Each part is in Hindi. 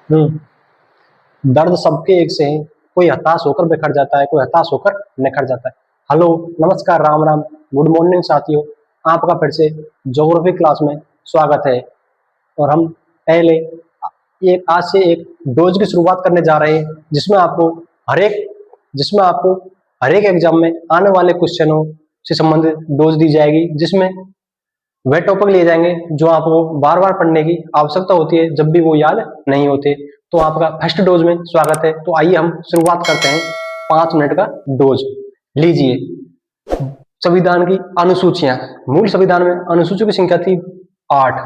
दर्द सबके एक से है, कोई हताश होकर बिखर जाता है, कोई हताश होकर निखर जाता है। हेलो, नमस्कार, राम राम, गुड मॉर्निंग साथियों। आपका फिर से ज्योग्राफी क्लास में स्वागत है। और हम पहले एक आज से एक डोज की शुरुआत करने जा रहे हैं, जिसमें आपको हर एक एग्जाम में आने वाले क्वेश्चनों से संबंधित डोज दी जाएगी, जिसमें वह टॉपिक लिए जाएंगे जो आपको बार बार पढ़ने की आवश्यकता होती है जब भी वो याद नहीं होते। तो आपका फर्स्ट डोज में स्वागत है। तो आइए हम शुरुआत करते हैं 5 मिनट का डोज। लीजिए, संविधान की अनुसूचियां। मूल संविधान में अनुसूचियों की संख्या थी 8।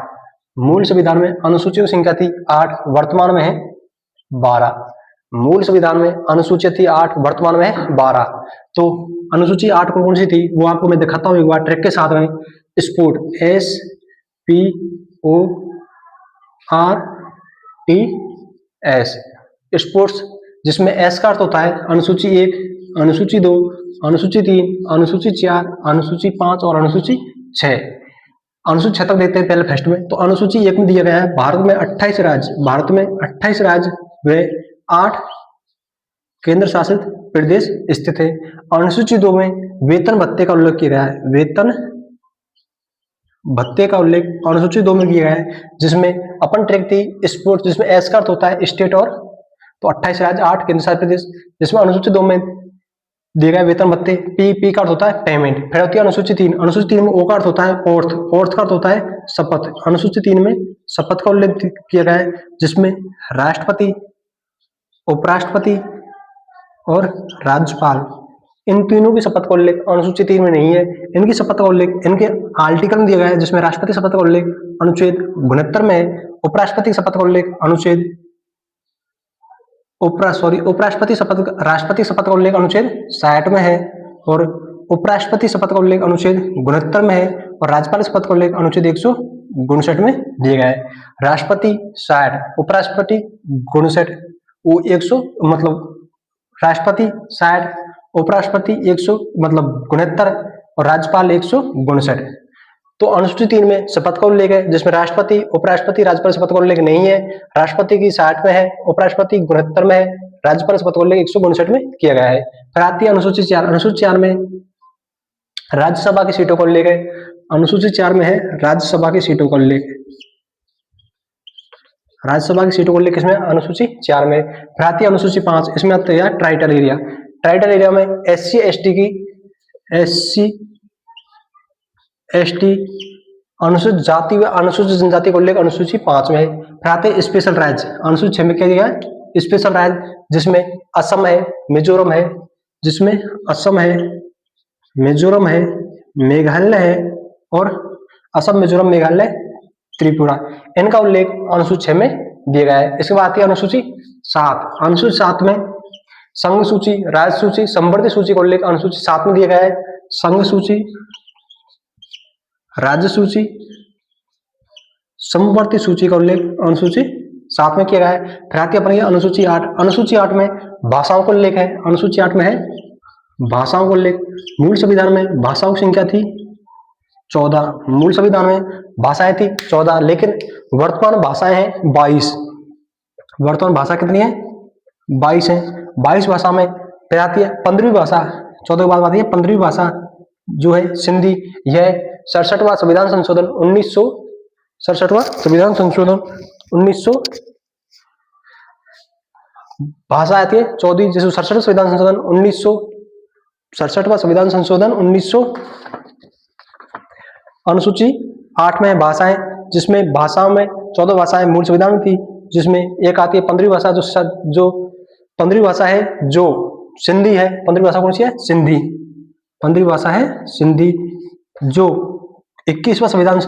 मूल संविधान में अनुसूचियों की संख्या थी 8, वर्तमान में है 12। मूल संविधान में अनुसूची थी 8, वर्तमान में है 12। तो अनुसूची 8 कौन सी थी वो आपको मैं दिखाता हूँ एक बार ट्रिक के साथ में। स्पोर्ट, SPORTS, स्पोर्ट्स, जिसमें एस का अर्थ होता है अनुसूची 1, अनुसूची 2, अनुसूची 3, अनुसूची 4, अनुसूची 5 और अनुसूची 6। अनुसूची 6 तक देखते हैं पहले फर्स्ट में। तो अनुसूची 1 में दिया गया है भारत में 28 राज्य व 8 केंद्र शासित प्रदेश स्थित है। अनुसूची 2 में वेतन भत्ते का उल्लेख किया गया है। वेतन भत्ते का उल्लेख अनुसूची 2 में किया गया है, जिसमें अपन ट्रिक थी स्पोर्ट्स, जिसमें एस का अर्थ होता है स्टेट और तो 28 राज्य 8 केंद्र शासित प्रदेश, जिसमें अनुसूची 2 में दिए गए वेतन भत्ते। पी का अर्थ होता है पेमेंट। फिर होती है अनुसूची 3। अनुसूची 3 में ओ का अर्थ होता है ऑर्थ का अर्थ होता है शपथ। अनुसूची 3 में शपथ का उल्लेख किया गया है, जिसमें राष्ट्रपति, उपराष्ट्रपति और राज्यपाल, इन तीनों की शपथ का उल्लेख अनुसूची 3 में नहीं है। इनकी शपथ का उल्लेख इनके आर्टिकल में दिया गया है, जिसमें राष्ट्रपति शपथ का उल्लेख अनुच्छेद 69 में है। उपराष्ट्रपति शपथ का उल्लेख अनुच्छेद राष्ट्रपति शपथ का उल्लेख अनुच्छेद 60 में है और उपराष्ट्रपति शपथ का उल्लेख अनुच्छेद 69 में है और राज्यपाल शपथ का उल्लेख अनुच्छेद 159 में दिया गया है। राष्ट्रपति 60, उपराष्ट्रपति 59, वो 100 मतलब राष्ट्रपति 60, उपराष्ट्रपति 100 मतलब 69 और राज्यपाल 159। तो अनुसूची 3 में शपथ का उल्लेख है, जिसमें राष्ट्रपति, उपराष्ट्रपति, राज्यपाल शपथ का उल्लेख नहीं है। राष्ट्रपति की 60 में है, उपराष्ट्रपति 69 में है, राज्यपाल शपथ का उल्लेख 159 में किया गया है। फिर आती है अनुसूची 4। अनुसूची 4 में राज्यसभा की सीटों का उल्लेख है। अनुसूची 4 में है राज्यसभा की सीटों का उल्लेख। राज्यसभा की सीटों का उल्लेख किसमें? अनुसूची 4 में। फिर आती है अनुसूची 5। इसमें आता है ट्राइटल एरिया। ट्राइटल एरिया में SC ST अनुसूचित जाति व अनुसूचित जनजाति का उल्लेख अनुसूची 5 में है। फिर आते हैं स्पेशल राज्य। अनुसूची 6 में क्या दिया है? स्पेशल राज्य, जिसमें असम है, मिजोरम है, मेघालय है और असम, मिजोरम, मेघालय, त्रिपुरा, इनका उल्लेख अनुसूची 6 में दिया गया है। इसके बाद आती है अनुसूची 7। अनुसूची 7 में संघ सूची, राज्य सूची, संवर्धित सूची का उल्लेख अनुसूची 7 में दिया गया है। संघ सूची, राज्य सूची, संवर्धित सूची का उल्लेख अनुसूची 7 में किया गया है। फिर आती है अपनी अनुसूची 8। अनुसूची 8 में भाषाओं का उल्लेख है। अनुसूची 8 में है भाषाओं का उल्लेख। मूल संविधान में भाषाओं की संख्या थी 14। मूल संविधान में भाषाएं थी 14, लेकिन वर्तमान भाषाएं हैं 22। वर्तमान भाषा कितनी है? 22 है। 22 भाषा में फिर आती है 15वीं भाषा। 14 के बाद आती है 15वीं भाषा, जो है सिंधी। यह 67वां संविधान संशोधन 1967 भाषा आती है 14, जैसे 67वां संविधान संशोधन 1900 अनुसूची 8 में भाषाएं, जिसमें भाषाओं में 14 भाषाएं मूल संविधान में थी, जिसमें एक आती है 15वीं भाषा, जो 15वीं भाषा है जो सिंधी है। 15वीं भाषा कौन सी है? सिंधी। 15वीं भाषा है सिंधी, जो 21वां संविधान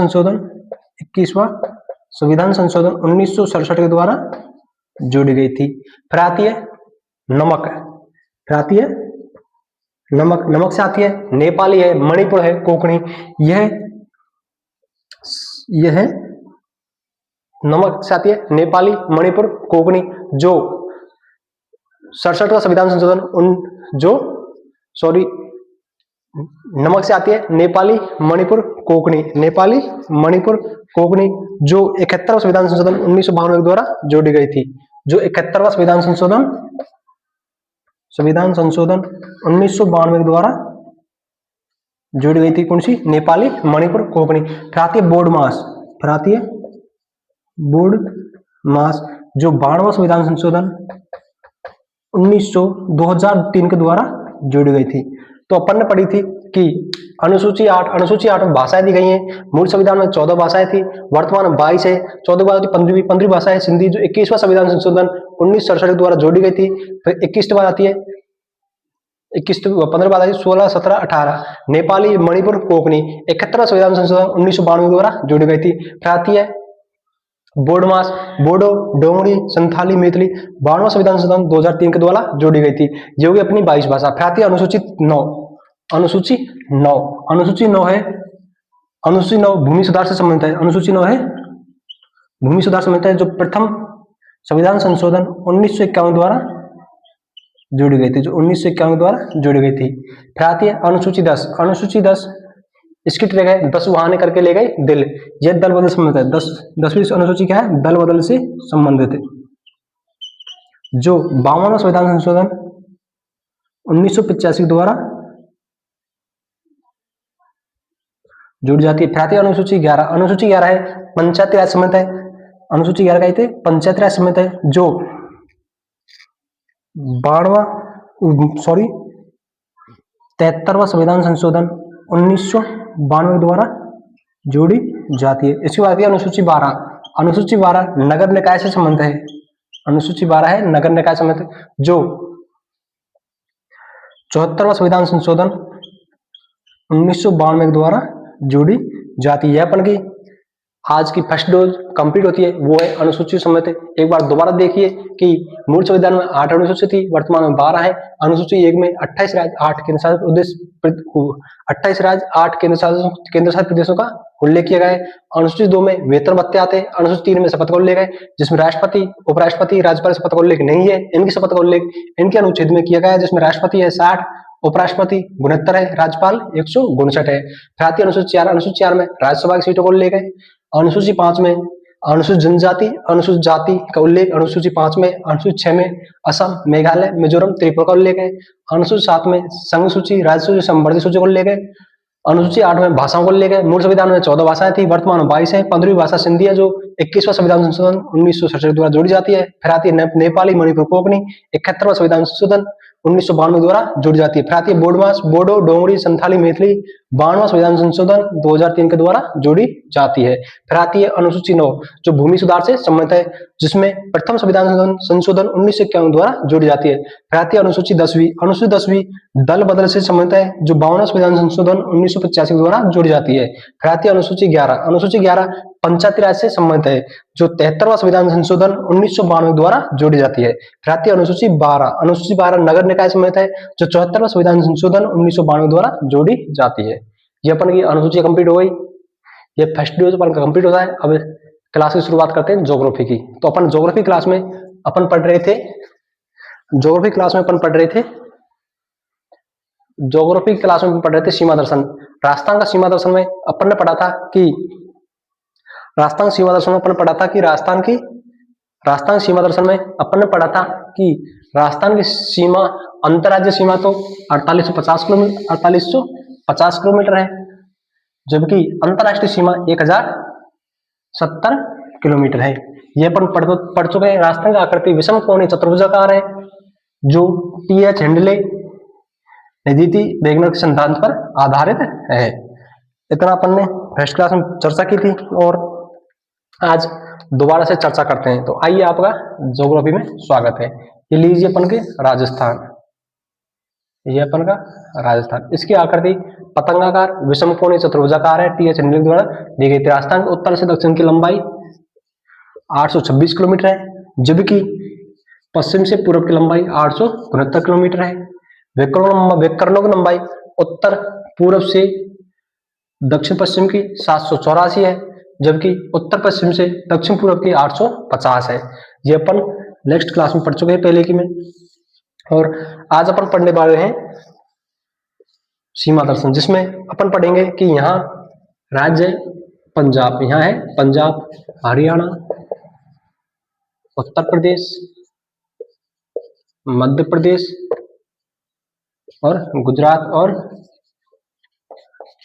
संशोधन 1967 के द्वारा जोड़ी गई थी। फिर आती है नमक। नमक से आती है नेपाली है, मणिपुर है, कोंकणी। यह नमक से आती है नेपाली, मणिपुर, कोंकणी, जो 67वां संविधान संशोधन नमक से आती है नेपाली, मणिपुर, कोंकणी, जो 71वां संविधान संशोधन 1952 के द्वारा जोड़ी गई थी। जो 71वां संविधान संशोधन 1992 के द्वारा जोड़ी गई थी, कौन सी? नेपाली, मणिपुर, कोंकणी। फिर आती है बोर्ड मास, जो 92वां संविधान संशोधन 2003 के द्वारा जोड़ी गई थी। तो अपन ने पढ़ी थी कि अनुसूची 8 में भाषाएं दी गई हैं। मूल संविधान में 14 भाषाएं थी, वर्तमान में 22 है। 14 के बाद 15वीं भाषा है सिंधी, जो 21वां संविधान संशोधन 1967 के द्वारा जोड़ी गई थी। फिर 21 के बाद आती है 15 बाद 16, 17, 18 नेपाली, मणिपुर, कोंकणी। 71वां संविधान संशोधन 1992 द्वारा जोड़ी गई थी। फिर आती है बोर्ड मास, बोडो, डोंगरी, संथाली, मैथिली। 92वां संविधान संशोधन 2003 के द्वारा जोड़ी गई थी, जो कि अपनी 22 भाषा। फिर आती है अनुसूची 9 है, अनुसूची 9 भूमि सुधार से संबंधित है। अनुसूची 9 है भूमि सुधार से संबंधित है, जो प्रथम संविधान संशोधन 1951 द्वारा जोड़ी गई थी, जोड़ी गई थी। फिर आती है अनुसूची 10, इसकी ट्रेक है 10 वहाने करके ले गए दिल। यह दल बदल से संबंधित है। 10वीं अनुसूची क्या है? दल बदल से संबंधित है। जो 52वां संविधान संशोधन 1985 द्वारा जुड़ जाती है। फिर आती है अनुसूची 11 है पंचायती राज संबंधित है। अनुसूची 11 का थे पंचायती राज संबंधित है, जो 73वां संविधान संशोधन 1992 द्वारा जोड़ी जाती है। इसके बाद अनुसूची 12 नगर निकाय से संबंधित है। अनुसूची 12 है नगर निकाय संबंधित, जो 74वां संविधान संशोधन 1992 के द्वारा जोड़ी जाती है। अपन की आज की फर्स्ट डोज कंप्लीट होती है, वो है अनुसूची संबंधित। एक बार दोबारा देखिए कि मूल संविधान में 8 अनुसूची थी, वर्तमान में 12 है। अनुसूची 1 में 28 राज्य 8 केंद्र शासित प्रदेशों का उल्लेख किया गया है। अनुसूची 2 में वेतन भत्ते आते हैं। अनुसूची 3 में शपथ का उल्लेख है, जिसमें राष्ट्रपति, उपराष्ट्रपति, राज्यपाल शपथ का उल्लेख नहीं है। इनकी शपथ का उल्लेख इनके अनुच्छेद में किया गया है, जिसमें राष्ट्रपति है 60, उपराष्ट्रपति 69 है, राज्यपाल 159 है। फिर आती है अनुसूची 4। अनुसूची 4 में राज्यसभा की सीटों का उल्लेख है। अनुसूची 5 में अनुसूचित जनजाति, अनुसूचित जाति का उल्लेख। अनुसूची 5 में, अनुसूची 6 में असम, मेघालय, मिजोरम, त्रिपुरा का उल्लेख है। अनुसूची 7 में संघ सूची, राज्य सूची, संवर्धित सूची का उल्लेख है। अनुसूची 8 में भाषाओं को उल्लेख है। मूल संविधान में 14 भाषाएं थी, वर्तमान में 22 है। 15वीं भाषा सिंधी है, जो 21वां संविधान संशोधन 1967 द्वारा जोड़ी जाती है। फिर आती है नेपाली, मणिपुर, कोंकणी। 71वां संविधान संशोधन 1992 द्वारा जुड़ जाती है। फिर आती है बोर्ड मास, बोडो, डोंगरी, संथाली, मैथिली। 92वां संविधान संशोधन 2003 के द्वारा जोड़ी जाती है। फिर आती है अनुसूची 9, जो भूमि सुधार से संबंधित है, जिसमें प्रथम संविधान संशोधन 1951 द्वारा जोड़ी जाती है। फिर आती है अनुसूची 10वीं। अनुसूची 10वीं दल बदल से संबंधित है, जो 52वां संविधान संशोधन 1985 द्वारा जोड़ी जाती है। फिर आती है अनुसूची 11। अनुसूची 11 पंचायती राज से संबंधित है, जो 73वां संविधान संशोधन 1992 द्वारा जोड़ी जाती है। फिर आती है अनुसूची 12। अनुसूची 12 नगर निकाय संबंधित है, जो 74वां संविधान संशोधन 1992 द्वारा जोड़ी जाती है। ये अपन की अनुसूची कंप्लीट हो गई। ये फर्स्ट डोज अपन कंप्लीट होता है। अब क्लास की शुरुआत करते हैं ज्योग्राफी की। तो अपन ज्योग्राफी क्लास में अपन पढ़ रहे थे सीमा दर्शन। राजस्थान का सीमा दर्शन में अपन ने पढ़ा था कि राजस्थान सीमा दर्शन में अपन ने पढ़ा था कि राजस्थान सीमा दर्शन में अपन ने पढ़ा था कि राजस्थान की सीमा, अंतरराज्य सीमा तो 4850 किलोमीटर है, जबकि अंतरराष्ट्रीय सीमा 1070 किलोमीटर है। ये अपन पढ़ चुके हैं। राजस्थान का आकृति विषम कोणीय चतुर्भुजाकार है, जो टी.एच. हेंडले नीति वेगनर के सिद्धांत पर आधारित है। इतना अपन ने फर्स्ट क्लास में चर्चा की थी, और आज दोबारा से चर्चा करते हैं। तो आइए, आपका ज्योग्राफी में स्वागत है। ये लीजिए अपन के राजस्थान, ये अपन का राजस्थान। इसकी आकृति पतंगाकार विषम कोणीय चतुर्भुजाकार है, टी.एच. हेंडले द्वारा दी गई थी। राजस्थान के उत्तर से दक्षिण की लंबाई 826 किलोमीटर है, जबकि पश्चिम से पूर्व की लंबाई 869 किलोमीटर है। विकर्णों की लंबाई उत्तर पूर्व से दक्षिण पश्चिम की 784 है, जबकि उत्तर पश्चिम से दक्षिण पूर्व की 850 है। ये अपन नेक्स्ट क्लास में पढ़ चुके हैं पहले की में। और आज अपन पढ़ने वाले हैं सीमा दर्शन, जिसमें अपन पढ़ेंगे कि यहाँ राज्य पंजाब, यहाँ है पंजाब, हरियाणा, उत्तर प्रदेश, मध्य प्रदेश और गुजरात और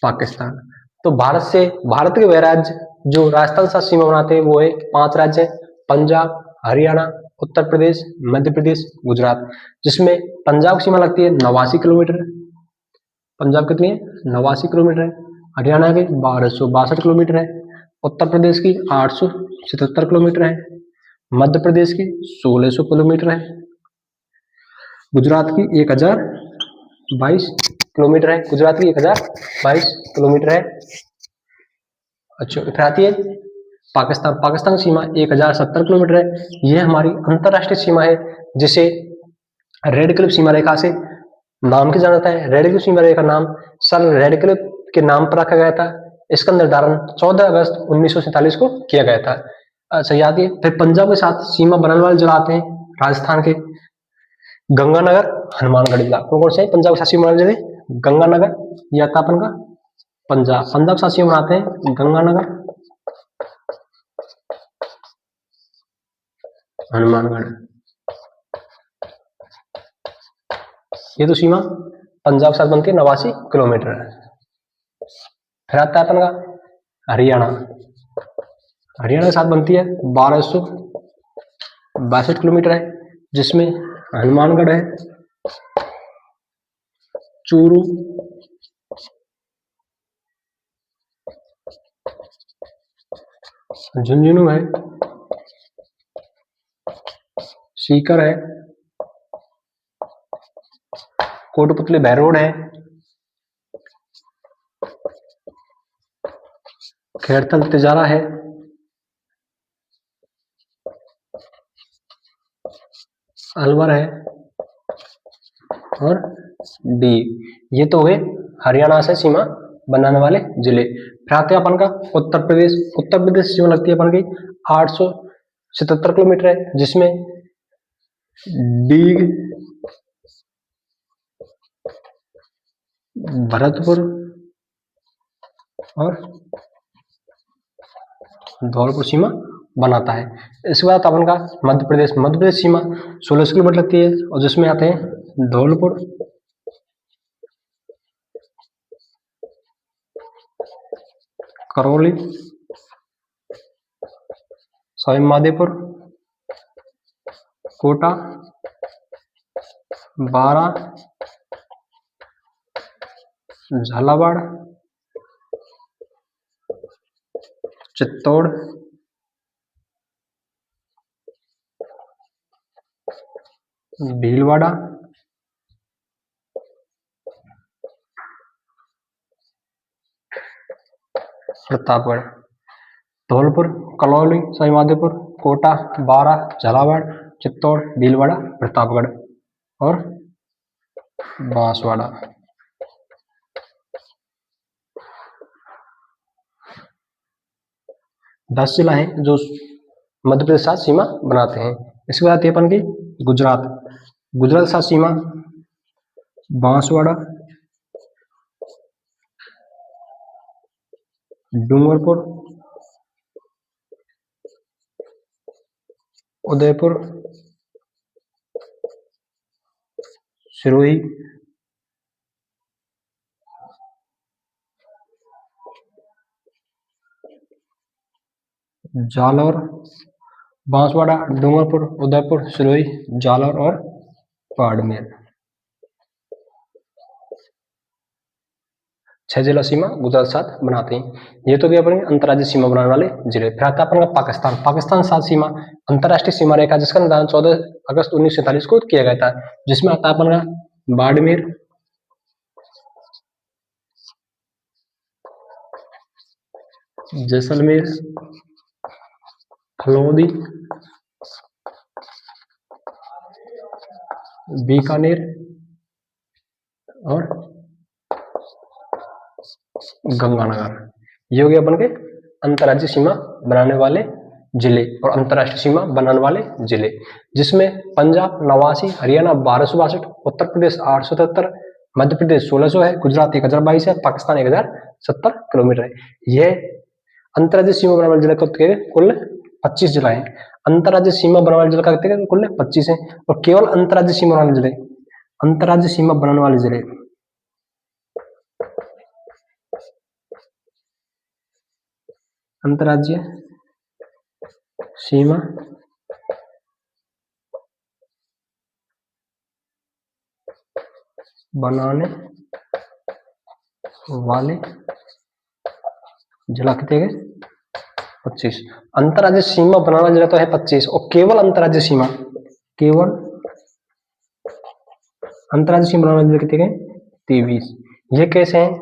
पाकिस्तान। तो भारत के वह राज्य जो राजस्थान साथ सीमा बनाते हैं वो है 5 राज्य, पंजाब, हरियाणा, उत्तर प्रदेश, मध्य प्रदेश, गुजरात, जिसमें पंजाब की सीमा लगती है 89 किलोमीटर। पंजाब कितनी है? 89 किलोमीटर है। हरियाणा की 1262 किलोमीटर है। उत्तर प्रदेश की 877 किलोमीटर है। मध्य प्रदेश की 1600 किलोमीटर है। गुजरात की 1022 किलोमीटर है। गुजरात की 1022 किलोमीटर है। अच्छा, फिर आती है पाकिस्तान। पाकिस्तान की सीमा 1070 किलोमीटर है। यह हमारी अंतरराष्ट्रीय सीमा है, जिसे रेड क्लिफ सीमा रेखा से नाम किया जाता है। रेड क्लिफ सीमा रेखा नाम सर रेड क्लिफ के नाम पर रखा गया था। इसका निर्धारण 14 अगस्त 1947 को किया गया था। अच्छा, याद है। फिर पंजाब के साथ सीमा बनाने वाले जिला आते हैं राजस्थान के गंगानगर, हनुमानगढ़ जिला। कौन कौन से पंजाब के साथ सीमा बनाने जिले? गंगानगर, यह था अपन का पंजाब के साथ सीमा बनाते हैं गंगानगर, हनुमानगढ़। ये तो सीमा पंजाब के साथ बनती है 89 किलोमीटर। फिर आता है अपन का हरियाणा। हरियाणा के साथ बनती है 1262 किलोमीटर है, जिसमें हनुमानगढ़ है, चूरू, झुंझुनू है, सीकर है, कोटपुतली बहरोड है, खेड़थल तिजारा है, अलवर है और डी। ये तो हुए हरियाणा से सीमा बनाने वाले जिले। फिर आते हैं अपन का उत्तर प्रदेश। उत्तर प्रदेश सीमा लगती है अपन की 877 किलोमीटर है, जिसमें डीग, भरतपुर और धौलपुर सीमा बनाता है। इसके बाद अपन का मध्य प्रदेश। मध्य प्रदेश सीमा 1600 किलोमीटर लगती है, और जिसमें आते हैं धौलपुर, करौली, सवाईमाधोपुर, कोटा, बारा, झालावाड़, चित्तौड़, भीलवाड़ा, प्रतापगढ़। धौलपुर, करौली, सवाईमाधोपुर, कोटा, बारा, झालावाड़, चित्तौड़, भीलवाड़ा, प्रतापगढ़ और बांसवाड़ा। 10 जिला हैं जो मध्य प्रदेश साथ सीमा बनाते हैं। इसके बाद आती है अपन की गुजरात। गुजरात साथ सीमा बांसवाड़ा, डूंगरपुर, उदयपुर, सिरोही, जालौर, बांसवाड़ा, डूंगरपुर, उदयपुर, सिरोही, जालौर और बाड़मेर। 6 जिला सीमा गुजरात साथ बनाते हैं। ये तो भी अपने अंतर्राज्यीय सीमा बनाने वाले जिले। फिर आता है अपना पाकिस्तान। पाकिस्तान साथ सीमा अंतर्राष्ट्रीय सीमा रेखा, जिसका निर्धारण 14 अगस्त 1947 को किया गया था, जिसमें आता है अपना बाड़मेर, जैसलमेर, फलौदी, बीकानेर और गंगानगर। ये हो गया अपन के अंतर्राज्यीय सीमा बनाने वाले जिले और अंतर्राष्ट्रीय सीमा बनाने वाले जिले, जिसमें पंजाब 89, हरियाणा 1262, उत्तर प्रदेश 877, मध्य प्रदेश 1600 है, गुजरात 1022 है, पाकिस्तान 1070 किलोमीटर है। यह अंतर्राज्यीय सीमा बनाने वाले जिले कुल 25 जिला है। अंतर्राज्यीय सीमा बनाने वाले जिले का कितने कुल 25 है। और केवल अंतर्राज्यीय सीमा बनाने वाले जिले, अंतर्राज्यीय सीमा बनाने वाले जिले अंतर्राज्यीय सीमा बनाने वाले जिला कितने गए 25। अंतर्राज्यीय सीमा बनाने वाला जिला तो है 25 और केवल अंतर्राज्यीय सीमा, केवल अंतर्राज्यीय सीमा बनाने वाले जिले कितने गए 23। ये कैसे हैं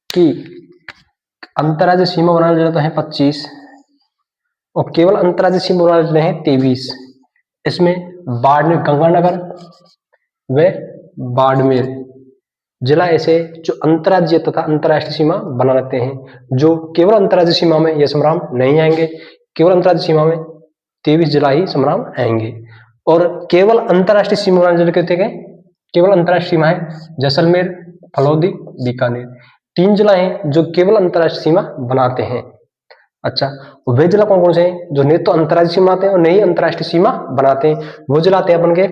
कि अंतर्राज्यीय सीमा बनाने वाले जिला तो है 25 और केवल अंतर्राज्यीय सीमा बनाने वाले जिले हैं 23। इसमें बाड़मेर, गंगानगर व बाड़मेर जिला ऐसे जो अंतर्राज्यीय तथा अंतर्राष्ट्रीय सीमा बना रखते हैं, जो केवल अंतर्राज्यीय सीमा में ये संग्राम नहीं आएंगे, केवल अंतर्राज्यीय सीमा में 23 जिला ही संग्राम आएंगे। और केवल अंतर्राष्ट्रीय सीमा बनाने जिले कहते हैं, केवल अंतर्राष्ट्रीय सीमा है जैसलमेर, फलौदी, बीकानेर, 3 जिला हैं जो केवल अंतर्राष्ट्रीय सीमा बनाते हैं। अच्छा, वे जिला कौन कौन से हैं जो नहीं तो अंतर्राष्ट्रीय सीमा बनाते हैं और नहीं अंतर्राष्ट्रीय सीमा बनाते हैं, वो जिला आते हैं अपन के,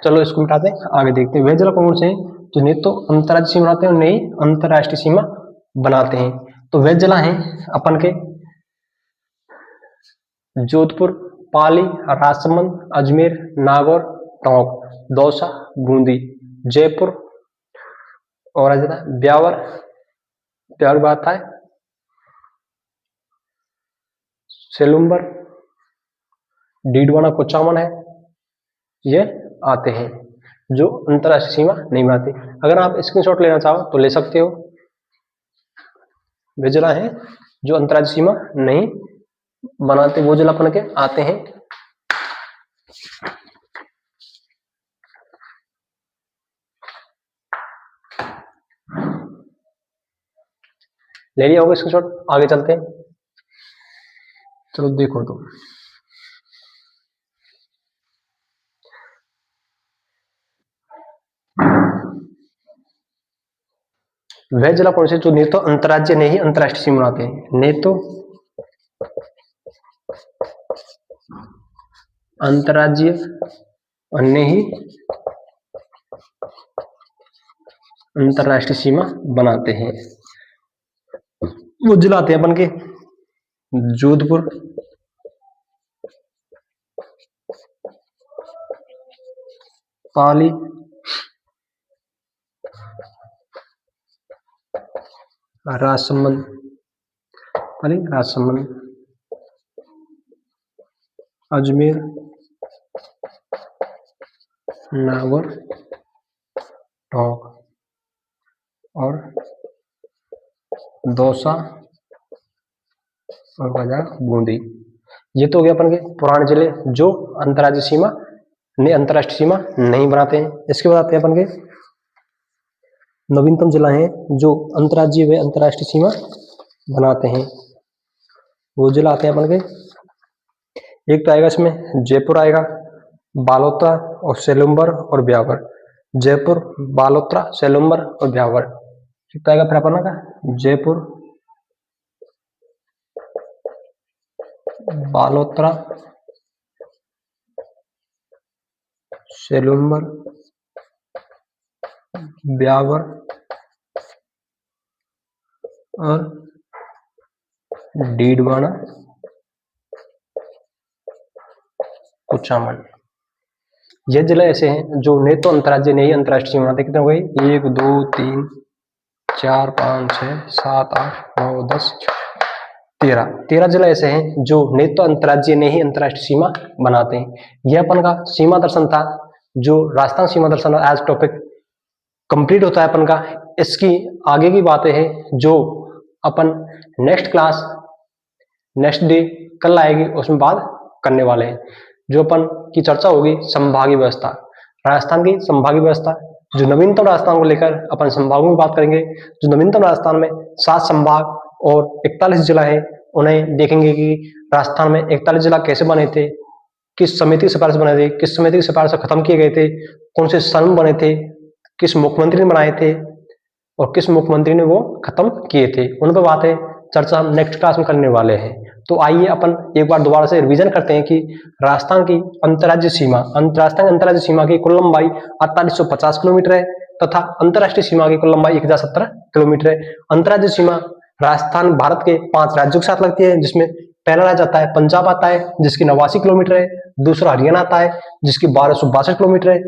चलो इसको मिटाते हैं, आगे देखते हैं। वे जिला कौन से हैं जो नहीं तो अंतर्राज्यीय सीमा बनाते हैं और नहीं अंतर्राष्ट्रीय सीमा बनाते हैं। तो वे जिला हैं अपन के जोधपुर, पाली, राजसमंद, अजमेर, नागौर, टोंक, दौसा, बूंदी, जयपुर और ब्यावर, ब्यावर बात है सेलुम्बर, डीडवाना, कुचामन है, ये आते हैं जो अंतर्राष्ट्रीय सीमा नहीं बनाते। अगर आप स्क्रीनशॉट लेना चाहो तो ले सकते हो। वे जिला हैं जो अंतर्राष्ट्रीय सीमा नहीं बनाते, वो जिला अपन के आते हैं। ले लिया होगा स्क्रीनशॉट, आगे चलते हैं। चलो देखो तो वह जिला कौन से जो नहीं तो अंतर्राज्यीय नहीं अंतर्राष्ट्रीय सीमा बनाते हैं, नहीं तो अंतर्राज्यीय और नहीं अंतर्राष्ट्रीय सीमा बनाते हैं, वो जिला आते हैं अपन के जोधपुर, पाली, राजसमंद, पाली, राजसमंद, अजमेर, नागौर, टोंक और दौसा और बाजार बूंदी। ये तो हो गया अपन के पुराने जिले जो अंतर्राज्यीय सीमा ने अंतर्राष्ट्रीय सीमा नहीं बनाते हैं। इसके बाद आते हैं अपन के नवीनतम जिला हैं जो अंतर्राज्यीय व अंतर्राष्ट्रीय सीमा बनाते हैं, वो जिला आते हैं अपन के। एक तो आएगा इसमें जयपुर आएगा, बालोतरा और सेलुम्बर और ब्यावर, जयपुर, बालोतरा, सेलुम्बर और ब्यावर। एक तो आएगा फिर अपन का जयपुर, बालोतरा, सेलुम्बर, ब्यावर और डीडवाना, कुचामन। ये जिले ऐसे हैं जो नहीं तो अंतर्राज्यीय नहीं अंतर्राष्ट्रीय सीमा बनाते। कितने हो गए 1 2 3 4 5 6 7 8 9 10 13 जिला ऐसे हैं जो नहीं तो अंतर्राज्यीय नहीं अंतर्राष्ट्रीय सीमा बनाते हैं। यह अपन का सीमा दर्शन था, जो राजस्थान सीमा दर्शन आज टॉपिक कंप्लीट होता है अपन का। इसकी आगे की बातें हैं जो अपन नेक्स्ट क्लास नेक्स्ट डे कल आएगी उसमें बात करने वाले हैं। जो अपन की चर्चा होगी संभागीय व्यवस्था, राजस्थान की संभागीय व्यवस्था, जो नवीनतम राजस्थान को लेकर अपन संभागों में बात करेंगे। जो नवीनतम राजस्थान में 7 संभाग और 41 जिला है, उन्हें देखेंगे कि राजस्थान में 41 जिला कैसे बने थे, किस समिति की सिफारिश बने थे, किस समिति की सिफारिश खत्म किए गए थे, कौन से सन बने थे, किस मुख्यमंत्री ने बनाए थे और किस मुख्यमंत्री ने वो खत्म किए थे, उन पर बातें चर्चा हम नेक्स्ट क्लास में करने वाले हैं। तो आइए अपन एक बार दोबारा से रिवीजन करते हैं कि राजस्थान की अंतर्राज्य सीमा की कुल लंबाई 4850 किलोमीटर है तथा अंतर्राष्ट्रीय सीमा की कुल लंबाई 1017 किलोमीटर है। अंतर्राज्य सीमा राजस्थान भारत के 5 राज्यों के साथ लगती है, जिसमें पहला राज्य आता है पंजाब आता है जिसकी 89 किलोमीटर है, दूसरा हरियाणा आता है जिसकी 1262 किलोमीटर है,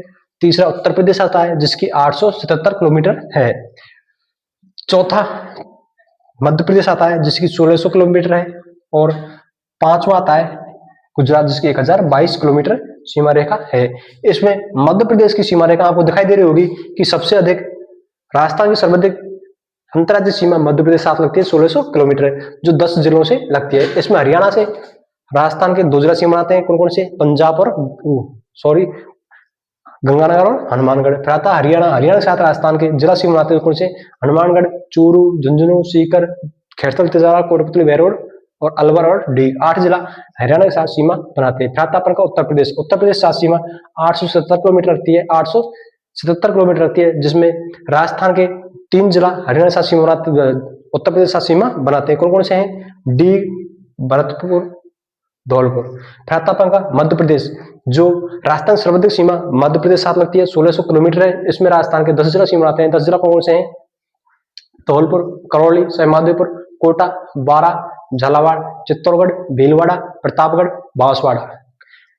तीसरा उत्तर प्रदेश आता है जिसकी 877 किलोमीटर है, चौथा मध्य प्रदेश आता है जिसकी 1600 किलोमीटर है और पांचवा आता है गुजरात जिसकी 1022 किलोमीटर सीमा रेखा है। इसमें मध्य प्रदेश की सीमा रेखा आपको दिखाई दे रही होगी कि सबसे अधिक राजस्थान की सर्वाधिक अंतर्राज्य सीमा मध्य प्रदेश साथ लगती है 1600 किलोमीटर है, जो 10 जिलों से लगती है। इसमें हरियाणा से राजस्थान के 2 जिला सीमा बनाते हैं, कौन कौन से, पंजाब और गंगानगर और हनुमानगढ़। प्रातः हरियाणा के साथ राजस्थान के जिला सीमा बनाते हैं, कौन से, हनुमानगढ़, चूरू, झुंझुनू, सीकर, खैरथल, तिजारा, कोटपुतली, बेरोड और अलवर और डी, 8 जिला हरियाणा के साथ सीमा बनाते हैं। प्रातः अपन का उत्तर प्रदेश साथ सीमा 877 किलोमीटर रखती है, 877 किलोमीटर रखती है, जिसमें राजस्थान के 3 जिला हरियाणा के साथ सीमा बनाते, उत्तर प्रदेश के साथ सीमा बनाते हैं, कौन कौन से हैं, डी, भरतपुर, धौलपुर। प्रातः का मध्य प्रदेश, जो राजस्थान सर्वाधिक सीमा मध्य प्रदेश साथ लगती है 1600 किलोमीटर है। इसमें राजस्थान के 10 जिला सीमा बनाते हैं, 10 जिला कौन से हैं, धौलपुर, करौली, सवाईमाधोपुर, कोटा, बारां, झालावाड़, चित्तौड़गढ़, भीलवाड़ा, प्रतापगढ़, बांसवाड़ा,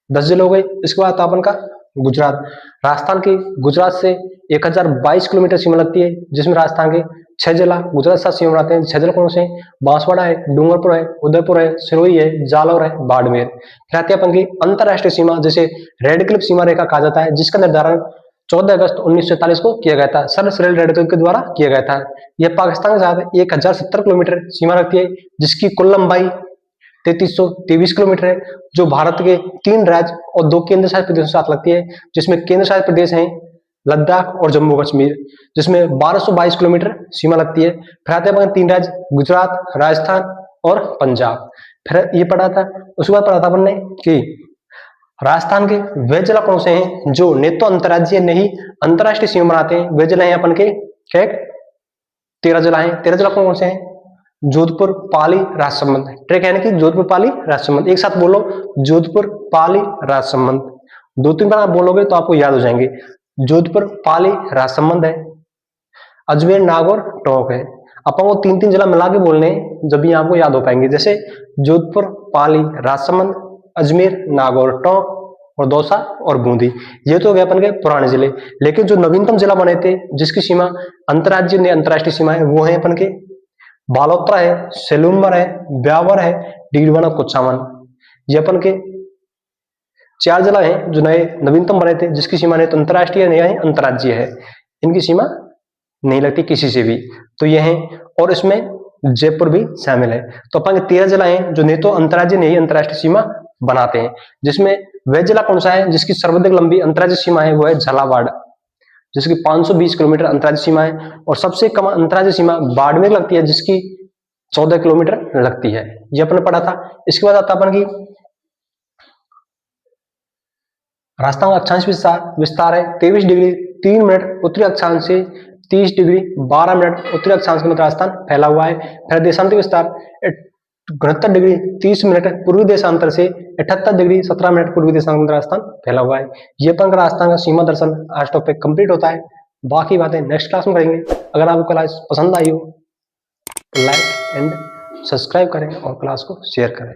10 जिले हो गए। इसके बाद अपन का गुजरात, राजस्थान की गुजरात से 1022 किलोमीटर सीमा लगती है, जिसमें राजस्थान के 6 जिला गुजरात साथ सीमा बनाते हैं। 6 जिला कौन से हैं, बांसवाड़ा है, डूंगरपुर है, उदयपुर है, सिरोही है, जालौर है, बाड़मेर। फिर आती है अपन की अंतरराष्ट्रीय सीमा, जिसे रेड क्लिफ सीमा रेखा कहा जाता है, जिसका निर्धारण 14 अगस्त 1947 को किया गया था, सर सिरिल रैडक्लिफ के द्वारा किया गया था। यह पाकिस्तान के साथ 1070 किलोमीटर सीमा रखती है, जिसकी कुल लंबाई 3323 किलोमीटर है, जो भारत के 3 राज्य और 2 केंद्र शासित प्रदेशों के साथ लगती है, जिसमें केंद्र शासित प्रदेश हैं लद्दाख और जम्मू कश्मीर, जिसमें 1222 किलोमीटर सीमा लगती है। फिर आते हैं 3 राज्य, गुजरात, राजस्थान और पंजाब। फिर ये पढ़ा था, उसके बाद पढ़ा था अपन ने कि राजस्थान के वे जिला कौन से हैं जो न तो अंतर्राज्यीय नहीं अंतर्राष्ट्रीय सीमा बनाते हैं। वे जिला हैं अपन के 13 जिला हैं। 13 जिला कौन से हैं, जोधपुर, पाली, राजसमंद। ट्रिक है ना कि जोधपुर, पाली, राजसमंद, एक साथ बोलो, जोधपुर, पाली, राजसमंद। 2-3 बार आप बोलोगे तो आपको याद हो जाएंगे। जोधपुर, पाली, राजसमंद है, अजमेर, नागौर, टोंक है। अपन वो 3-3 जिला मिला के बोलने हैं, जब भी आपको याद हो पाएंगे, जैसे जोधपुर, पाली, राजसमंद, अजमेर, नागौर, टोंक और दौसा और बूंदी। ये तो हो गए अपन के पुराने जिले। लेकिन जो नवीनतम जिला बने थे जिसकी सीमा अंतर्राज्यीय ने अंतर्राष्ट्रीय सीमा है, वो है अपन के बालोतरा है, सेलूमर है, ब्यावर है, डीडवाना, कुचामन। ये अपन के 4 जिला हैं जो नए नवीनतम बने थे, जिसकी सीमा नहीं तो अंतर्राष्ट्रीय नहीं है अंतर्राज्यीय है, इनकी सीमा नहीं लगती किसी से भी, तो ये है। और इसमें जयपुर भी शामिल है। तो अपन के 13 जिला हैं जो नहीं तो अंतर्राज्यीय नहीं अंतर्राष्ट्रीय सीमा बनाते हैं, जिसमें वह जिला कौन सा है जिसकी सर्वाधिक लंबी अंतर्राज्यीय सीमा है, वो है झालावाड़, जिसकी 520 किलोमीटर अंतर्राज्यीय सीमा है। और सबसे कम अंतर्राज्यीय सीमा बाड़मेर लगती है, जिसकी 14 किलोमीटर लगती है। ये अपने पढ़ा था। इसके बाद आता अपन की राजस्थान का अक्षांश विस्तार है 23 डिग्री 3 मिनट उत्तरी अक्षांश से 30 डिग्री 12 मिनट उत्तरी अक्षांश के मध्य राजस्थान फैला हुआ है। फिर देशांतर विस्तार 69 डिग्री 30 मिनट पूर्वी देशांतर से 78 डिग्री 17 मिनट पूर्वी देशांतर राजस्थान फैला हुआ है। ये अपन का राजस्थान का सीमा दर्शन आज टॉपिक कंप्लीट होता है। बाकी बातें नेक्स्ट क्लास में करेंगे। अगर आपको क्लास पसंद आई हो तो लाइक एंड सब्सक्राइब करें और क्लास को शेयर करें।